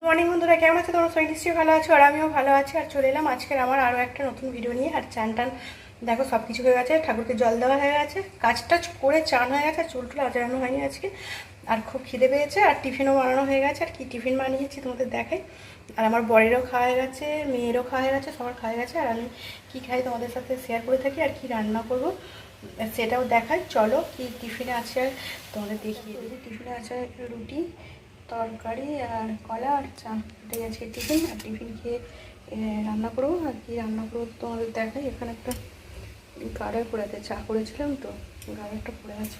Morning বন্ধুরা, কেমন আছে তোমরা? সবাই নিশ্চয়ই ভালো আছো আর আমিও ভালো আছি। আর চলে এলাম আজকের আমার আরও একটা নতুন ভিডিও নিয়ে। আর চান টান দেখো সব কিছু হয়ে গেছে, ঠাকুরকে জল দেওয়া হয়ে গেছে, কাজ টাজ করে চান হয়ে গেছে, আর চুল টুল আজরানো হয়নি আজকে। আর খুব খিদে পেয়েছে, আর টিফিনও বানানো হয়ে গেছে। আর কি টিফিন বানিয়েছি তোমাদের দেখাই। আর আমার বরেরও খাওয়া হয়ে গেছে, মেয়েরও খাওয়া হয়ে গেছে, সবার খাওয়া হয়ে গেছে। আর আমি কী খাই তোমাদের সাথে শেয়ার করে থাকি, আর কি রান্না করব সেটাও দেখাই। চলো কি টিফিনে আছে তোমাদের দেখিয়ে দিই। টিফিনে আছে রুটি, তরকারি আর কলা আর চা, এটাই আজকে টিফিন। আর টিফিন খেয়ে রান্না করবো। আর কি রান্না করবো তোমাদের দেখাই। এখানে একটা গাড়ার পড়ে আছে, চা করেছিলাম তো গাড়ারটা পড়ে আছে।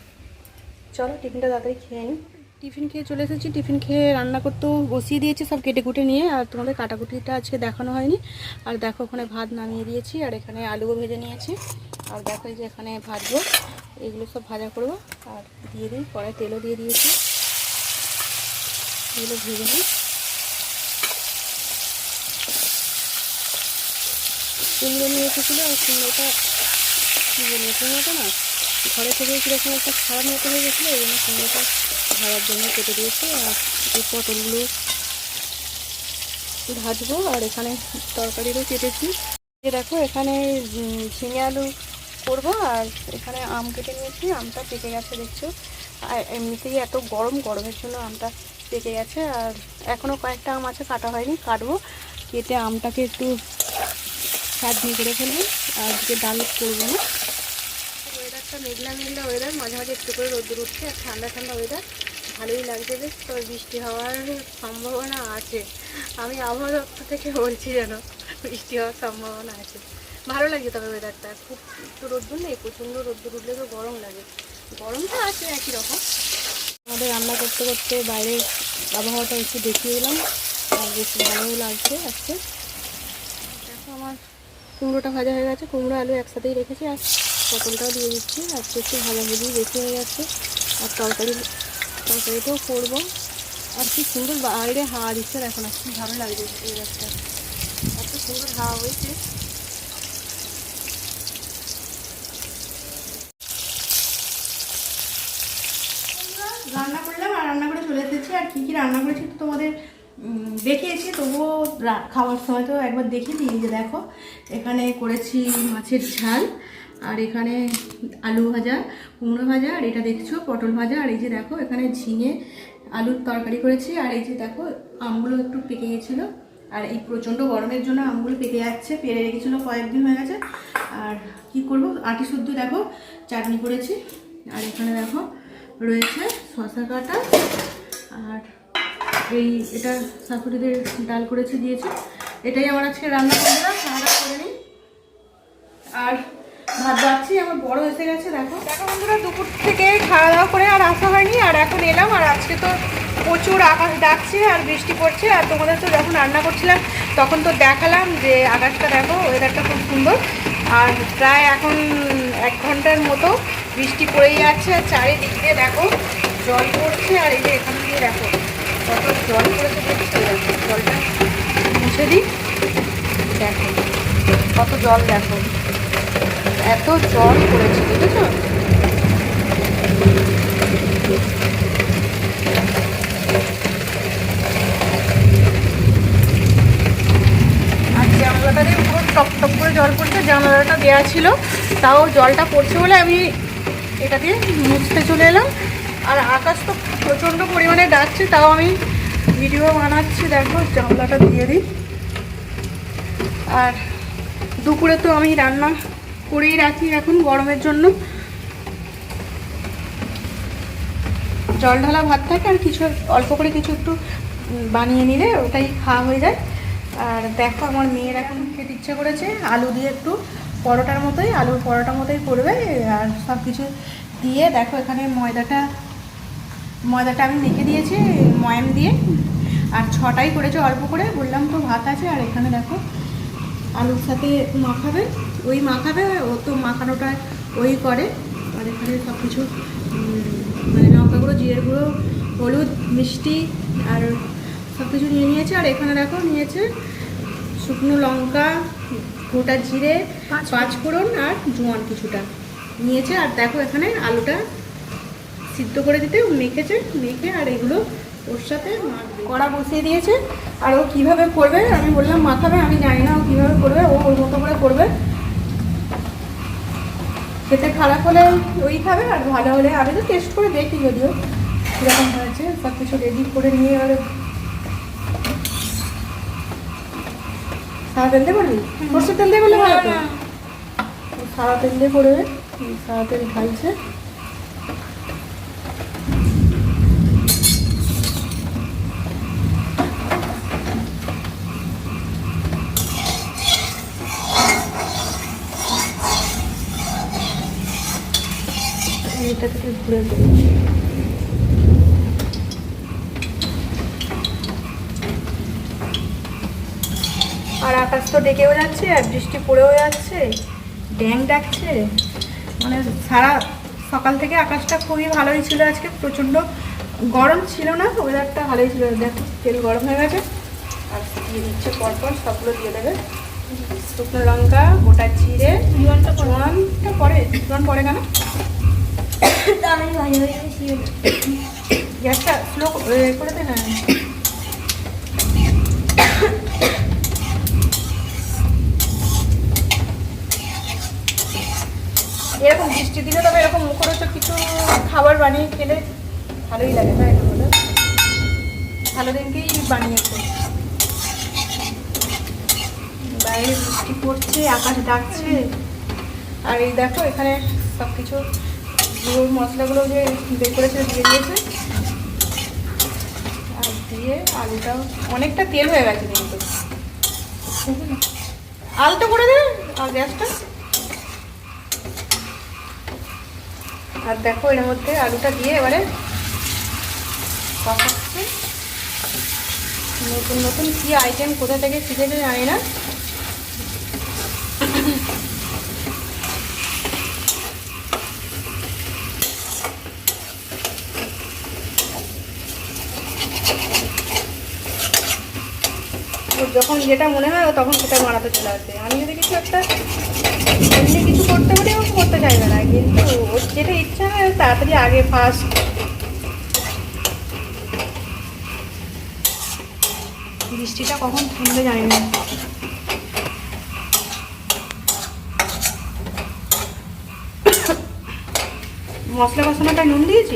চলো টিফিনটা তাড়াতাড়ি খেয়ে নিই। টিফিন খেয়ে চলে এসেছি, টিফিন খেয়ে রান্না করতেও বসিয়ে দিয়েছি সব কেটে কুটে নিয়ে। আর তোমাদের কাটাকুটিটা আজকে দেখানো হয়নি। আর দেখো ওখানে ভাত নামিয়ে দিয়েছি, আর এখানে আলুও ভেজে নিয়েছি। আর দেখো যে এখানে ভাজবো, এগুলো সব ভাজা করবো। আর দিয়ে দিই, কড়াই তেলও দিয়ে দিয়েছি, এগুলো ভেজে নিই। কুমড়ো নিয়ে এসেছিলো, আর কুমড়োটা কী বলবো, কুমড়োটা না ঘরে থেকে কীরকম একটা খারাপ মতো হয়ে গেছিলো, এই জন্য কুমড়োটা ভাজার জন্য কেটে দিয়েছি। আর এই পটলগুলো ভাজবো। আর এখানে তরকারিরও কেটেছি। দেখো এখানে ঝিঙে আলু করবো। আর এখানে আম কেটে নিয়েছি, আমটা পেকে গেছে দেখছো। আর এমনিতেই এত গরমের জন্য আমটা পেকে গেছে। আর এখনও কয়েকটা আম আছে, কাটা হয়নি, কাটবো। কেটে আমটাকে একটু চাটনি করে ফেলবো। আর আজকে ডাল করবো না। ওয়েদারটা মেঘলা মেঘলা ওয়েদার, মাঝে মাঝে একটু করে রোদ্দুর উঠছে, আর ঠান্ডা ঠান্ডা ওয়েদার, ভালোই লাগছে বেশ। তো বৃষ্টি হওয়ার সম্ভাবনা আছে, আমি আবহাওয়া দপ্তর থেকে বলছি যেন বৃষ্টি হওয়ার সম্ভাবনা আছে। ভালো লাগছে তবে ওয়েদারটা, খুব একটু রোদ্দুর নেই, প্রচণ্ড রোদ্দুর উঠলে তো গরম লাগে, গরমটা আছে একই রকম। আমাদের রান্না করতে করতে বাইরের আবহাওয়াটা একটু দেখিয়ে এলাম, আর বেশ ভালোও লাগছে আজকে। দেখো আমার কুমড়োটা ভাজা হয়ে গেছে, কুমড়ো আলু একসাথেই রেখেছি। আর পটলটাও দিয়ে দিচ্ছি, আজকে একটু ভাজাভুজি বেশি হয়ে যাচ্ছে। আর তরকারিটাও করবো। আর কি সুন্দর বাইরে হাওয়া দিচ্ছে, দেখো না কি ভালো লাগছে এই গাছটা, এত সুন্দর হাওয়া হয়েছে। রান্না করলাম, আর রান্না করে চলে এসেছি। আর কি কি রান্না করেছি তো তোমাদের দেখিয়েছি, তবুও খাওয়ার সময় তো একবার দেখিয়ে দিই। যে দেখো এখানে করেছি মাছের ঝাল, আর এখানে আলু ভাজা, কুমড়ো ভাজা, আর এটা দেখছো পটল ভাজা। আর এই যে দেখো এখানে ঝিঙে আলুর তরকারি করেছি। আর এই যে দেখো আমগুলো একটু পেকে গেছিলো, আর এই প্রচণ্ড গরমের জন্য আমগুলো পেকে যাচ্ছে, পেরে রেখেছিলো কয়েকদিন হয়ে গেছে। আর কি করব, আটি শুদ্ধ দেখো চাটনি করেছি। আর এখানে দেখো রয়েছে শশা কাটা, আর এটা শাশুড়িদের ডাল করেছে দিয়েছে। এটাই আমার আজকে রান্না বন্ধুরা, খাওয়া দাওয়া করে নিই। আর ভাত বাড়ছি, আমার বড় এসে গেছে। দেখো বন্ধুরা, দুপুর থেকে খাওয়া দাওয়া করে আর আসা হয়নি, আর এখন এলাম। আর আজকে তো প্রচুর আকাশ ডাকছে আর বৃষ্টি পড়ছে। আর তোমাদের তো যখন রান্না করছিলাম তখন তো দেখালাম যে আকাশটা দেখো, ওয়েদারটা খুব সুন্দর। আর প্রায় এখন 1 ঘন্টার মতো বৃষ্টি পড়েই যাচ্ছে। আর চারিদিক দিয়ে দেখো জল পড়ছে। আর এই যে এখান দিয়ে দেখো কত জল পড়েছে দেখছো, জলটা মুছে দিই। দেখো কত জল, দেখো এত জল পড়েছে দেখেছো। আর জানলাটা দিয়ে পুরো টপ টপ করে জল পড়ছে, জানলাটা দেওয়া ছিল, তাও জলটা পড়ছে বলে আমি এটা দিয়ে মুছতে চলে এলাম। আর আকাশ তো প্রচণ্ড পরিমাণে ডাকছে, তাও আমি ভিডিও বানাচ্ছি। দেখো জানলাটা দিয়ে দিই। আর দুপুরে তো আমি রান্না করেই রাখি এখন গরমের জন্য, জল ঢালা ভাত থাকে, আর কিছু অল্প করে কিছু একটু বানিয়ে নিলে ওটাই খাওয়া হয়ে যায়। আর দেখো আমার মেয়ের এখন খেতে ইচ্ছে করেছে, আলু দিয়ে একটু পরোটার মতোই, আলুর পরোটার মতোই করবে। আর সব কিছু দিয়ে দেখো এখানে ময়দাটা আমি মেখে দিয়েছি ময়াম দিয়ে। আর 6টাই করেছে অল্প করে, বললাম তো ভাত আছে। আর এখানে দেখো আলুর সাথে মাখাবে, ও তো মাখানোটা ওই করে। আর এখানে সব কিছু মানে লঙ্কা গুঁড়ো, জিরের গুঁড়ো, হলুদ, মিষ্টি আর সব কিছু নিয়ে নিয়েছে। আর এখানে দেখো নিয়েছে শুকনো লঙ্কা, গোটা জিরে, 5 ফোড়ন আর জোয়ান কিছুটা নিয়েছে। আর দেখো এখানে আলুটা সিদ্ধ করে দিতে মেখেছে, মেখে আর এগুলো ওর সাথে কড়া বসিয়ে দিয়েছে। আর ও কীভাবে করবে আমি বললাম মাখাবে, আমি জানি না ও কীভাবে করবে, ও ওর মতো করে করবে। খেতে খারাপ হলে ওই খাবে, আর ভালো হলে আমি তো টেস্ট করে দেখি যদিও কীরকম হয়েছে। সব কিছু রেডি করে নিয়ে এবারে সাদা তেল দিয়ে করবি, সর্ষের তেল দিয়ে করলে ভালো তো। সাদা তেল দিয়ে করবে, সাদা তেল ঢালছে। এটা থেকে ঘুরে দেবো। আর আকাশ তো ডেকেও যাচ্ছে আর বৃষ্টি পড়েও যাচ্ছে, ড্যাং ডাকছে। মানে সারা সকাল থেকে আকাশটা খুবই ভালোই ছিল, আজকে প্রচণ্ড গরম ছিল না, ওয়েদারটা ভালোই ছিল। দেখো তেল গরম হয়ে গেছে, আর দিয়ে দিচ্ছে পরপর সবগুলো দিয়ে দেবে। শুকনো লঙ্কা, গোটা জিরে, জোয়ানটা পরে, জোয়ান পরে কেন? গ্যাসটা স্লো করে দে না। এরকম বৃষ্টি দিলে তবে এরকম মুখরোচক কিছু খাবার বানিয়ে খেলে ভালোই লাগে, তাই না বলো? ভালো দিনকেই বানিয়েছে। বাইরে বৃষ্টি পড়ছে, আকাশ ডাকছে। আর এই দেখো এখানে সব কিছু মশলাগুলো যে বের করেছে দিয়ে দিয়েছে, আর দিয়ে আলুটাও অনেকটা তেল হয়ে গেছে কিন্তু। আলুটা করে দেবে আর গ্যাসটা। আর দেখো এর মধ্যে আলুটা দিয়ে এবারে কষাচ্ছে। নতুন নতুন কী আইটেম কোথা থেকে শিখেছে জানি না। যখন যেটা মনে হয় তখন সেটা বানাতে চলে আসে। আমি যদি কিছু একটা এমনি কিছু করতে পারি ও করতে চাইবে না, কিন্তু ওর যেটা ইচ্ছা হয় তাড়াতাড়ি আগে ফার্স্ট। বৃষ্টিটা কখন থামবে জানি না। মশলা কষানোটা নুন দিয়েছি,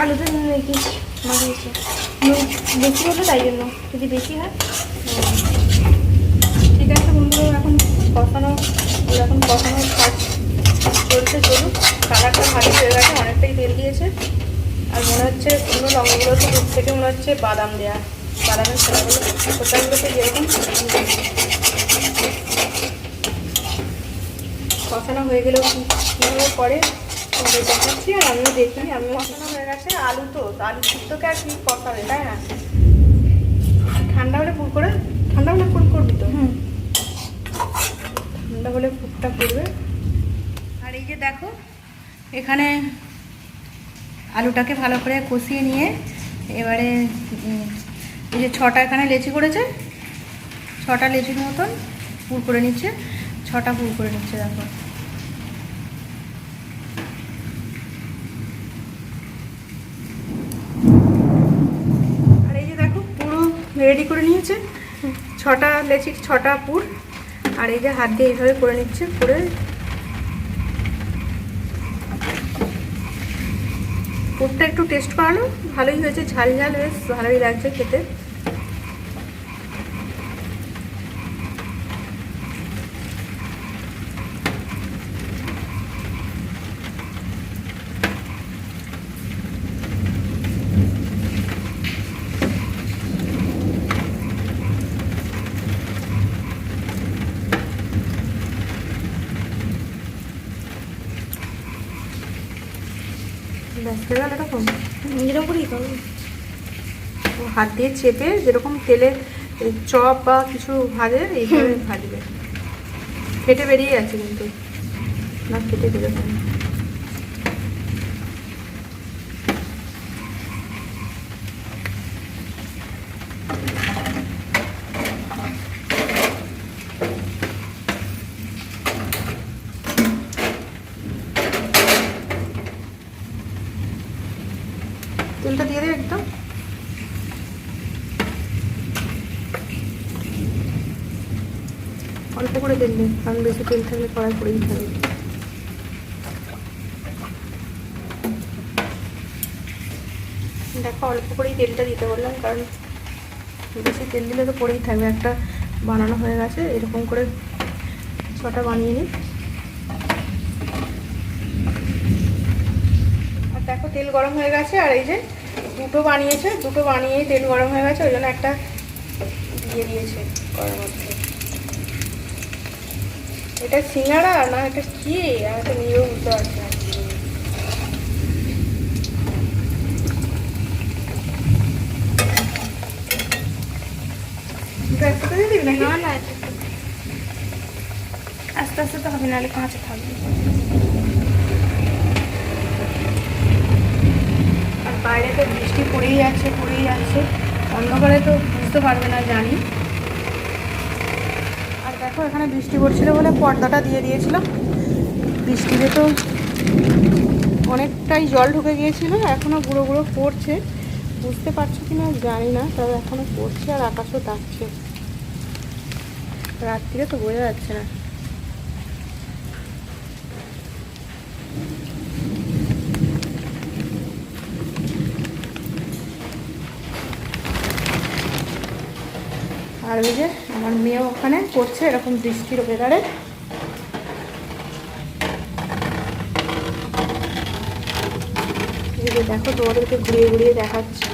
আলুতে নুন রেখেছি, মাখিয়েছি। নুন বেশি হলো তাই জন্য, যদি বেশি হয়। ঠিক আছে বন্ধুরা, এখন কষানো কাজ চলছে, চলুক। কালারটা ভালোই হয়ে গেছে, অনেকটাই তেল দিয়েছে। আর মনে হচ্ছে কোনো লঙ্কাগুলো তো দূর থেকে মনে হচ্ছে বাদাম দেওয়া, বাদামের খোসাগুলোতে যেরকম কষানো হয়ে গেলেও কীভাবে করে দেখাচ্ছি। আর আমিও দেখি, আমিও কষানো হয়ে গেছে। আলু তো আলু সিদ্ধকে আর কি কষাবে, তাই না? ঠান্ডা হলে পুর করে, ঠান্ডা হলে পুর করবি তো? ঠান্ডা হলে পুরটা করবে। আর এই যে দেখো এখানে আলুটাকে ভালো করে কষিয়ে নিয়ে এবারে এই যে 6টা এখানে লেচি করেছে, 6টা লেচির মতন পুর করে নিচ্ছে, 6টা পুর করে নিচ্ছে। দেখো আর এই যে দেখো পুরো রেডি করে নিয়েছে, 6টা লেচির 6টা পুর। আর এই যে হাত দিয়ে এইভাবে করে নিচ্ছে, করে পুরটা একটু টেস্ট করানো ভালোই হয়েছে, ঝাল ঝাল, বেশ ভালোই লাগছে খেতে। ব্যাস হয়ে গেল এরকম, এরকম করেই খাবো। হাত দিয়ে চেপে যেরকম তেলে চপ বা কিছু ভাজে এইভাবে ভাজবে। ফেটে বেরিয়ে যাচ্ছে কিন্তু, না ফেটে বেরোবে না। তেলটা দিয়ে দেবে একদম। অল্প করে তেল দিন, কারণ বেশি তেল থাকলে কড়াই পড়েই থাকে। দেখো অল্প করেই তেলটা দিতে বললাম, কারণ বেশি তেল দিলে তো পড়েই থাকবে। একটা বানানো হয়ে গেছে, এরকম করে 6টা বানিয়ে নিই। আর দেখো তেল গরম হয়ে গেছে, আর এই যে দুটো বানিয়েছে, দুটো বানিয়েই তেল গরম হয়ে গেছে, ওই জন্য একটা দিয়ে দিয়েছে কড়ার মধ্যে। এটা সিঙ্গাড়া না এটা কি, আমি তো নিজেও বুঝতে পারছি না। একসাথে দিয়ে দিবি নাকি? না না, আস্তে আস্তে তো হবে, নাহলে কাঁচা থাকবে। আর বাইরে তো বৃষ্টি পড়েই যাচ্ছে পড়েই যাচ্ছে, অন্ধকারে তো বুঝতে পারবে না জানি। আর দেখো এখানে বৃষ্টি পড়ছিল বলে পর্দাটা দিয়ে দিয়েছিলাম। বৃষ্টিতে তো অনেকটাই জল ঢুকে গিয়েছিল, এখনও গুঁড়ো গুঁড়ো পড়ছে, বুঝতে পারছো কি না জানি না, তবে এখনও পড়ছে আর আকাশও ডাকছে। রাত্রিরে তো বোঝা যাচ্ছে না। আর ওই যে আমার মেয়ে ওখানে করছে এরকম বৃষ্টির ওয়েদারে। এই যে দেখো তোমাদেরকে ঘুরিয়ে ঘুরিয়ে দেখাচ্ছি।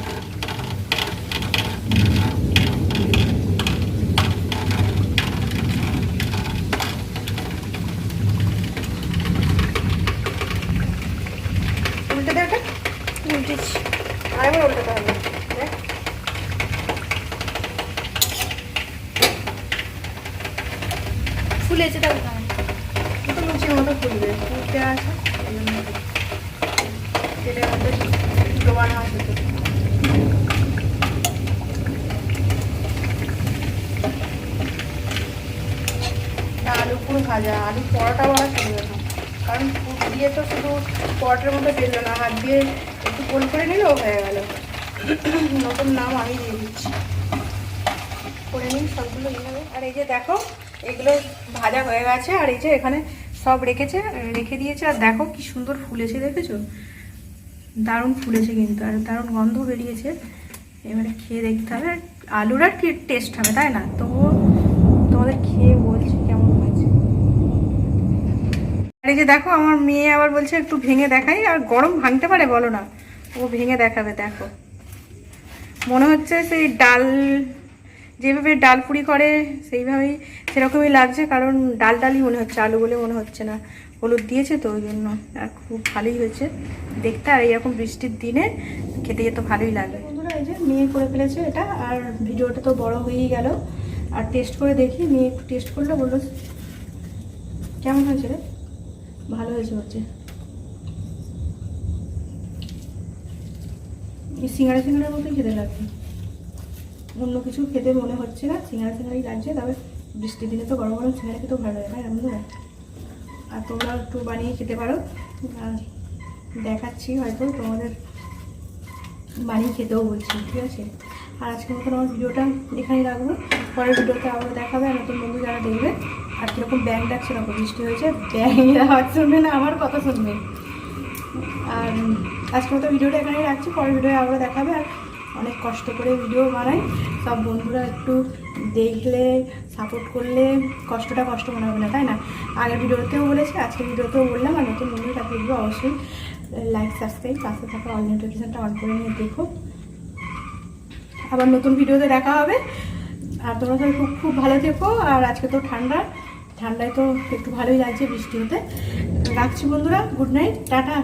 উল্টে দে ওটা, উল্টেছি। আরেকবার উল্টাতে হবে। দেখ ফুলেছে, তাহলে কেমন? তো লুচির মতো ফুলবে, ফুলতে আছে এই জন্য তেলের মধ্যে ডোবানো আছে। আলু পুরো ভাজা, আলু পরোটা বলা চলবে না, কারণ ফুট দিয়ে তো শুধু পরোটার মধ্যে বেরোলো না, হাত দিয়ে একটু গোল করে নিলেও হয়ে গেল। নতুন নাম আমি দিয়ে দিচ্ছি, করে নিন সবগুলো এইভাবে। আর এই যে দেখো এগুলো ভাজা হয়ে গেছে, আর এই যে এখানে সব রেখে দিয়েছে। আর দেখো কি সুন্দর ফুলেছে, দেখেছো? দারুণ ফুলেছে কিন্তু, আর দারুণ গন্ধ বেরিয়েছে। এবারে খেয়ে দেখতে হবে আলুর আর কি টেস্ট হবে, তাই না? তবুও তোমাদের খেয়ে বলছি কেমন হয়েছে। আর এই যে দেখো আমার মেয়ে আবার বলছে একটু ভেঙে দেখাই, আর গরম ভাঙতে পারে বলো না, ও ভেঙে দেখাবে। দেখো মনে হচ্ছে সেই ডাল, যেভাবে ডাল পুরি করে সেইভাবেই সেরকমই লাগছে, কারণ ডাল ডালই মনে হচ্ছে, আলু বলে মনে হচ্ছে না। হলুদ দিয়েছে তো ওই জন্য, আর খুব ভালোই হয়েছে দেখতে। আর এইরকম বৃষ্টির দিনে খেতে যেতে ভালোই লাগে। বন্ধুরা এই যে মেয়ে করে ফেলেছে এটা, আর ভিডিওটা তো বড় হয়েই গেল। আর টেস্ট করে দেখি, মেয়ে একটু টেস্ট করলে বললো কেমন হয়েছে রে, ভালো হয়েছে হচ্ছে। সিঙ্গাড়া সিঙ্গাড়ার মতোই খেতে লাগবে, অন্য কিছু খেতে মনে হচ্ছে না, সিঙ্গাড়াই লাগছে। তবে বৃষ্টির দিনে তো গরম গরম সিঙ্গাড়া খেতেও ভালো লাগে, তাই না বন্ধুরা? আর তোমরা একটু বানিয়ে খেতে পারো, আর দেখাচ্ছি হয়তো তোমাদের বানিয়ে খেতেও বলছি, ঠিক আছে? আর আজকের মতন আমার ভিডিওটা এখানেই রাখবো, পরের ভিডিওতে আবার দেখাবে। আর নতুন বন্ধু যারা দেখবে, আর কীরকম ব্যাং ডাকছে না, বৃষ্টি হয়েছে, ব্যাঙের আওয়াজ শুনবে না, আমার কথা শুনবে। আর আজকের মতো ভিডিওটা এখানেই রাখছি, পরের ভিডিও আবার দেখাবে। আর অনেক কষ্ট করে ভিডিও বানাই, সব বন্ধুরা একটু দেখলে সাপোর্ট করলে কষ্টটা কষ্ট মনে হবে না, তাই না? আগের ভিডিওতেও বলেছি, আজকের ভিডিওতেও বললাম। আর নতুন বন্ধু তাকে ভিডিও অবশ্যই লাইক সাবস্ক্রাইব পাশে থাকা অল নোটিফিকেশনটা অন করে নিয়ে দেখো। আবার নতুন ভিডিওতে দেখা হবে। আর তোমরা সবাই খুব খুব ভালো থেকো। আর আজকে তো ঠান্ডায় তো একটু ভালোই লাগছে বৃষ্টি হতে। রাখছি বন্ধুরা, গুড নাইট, টাটা।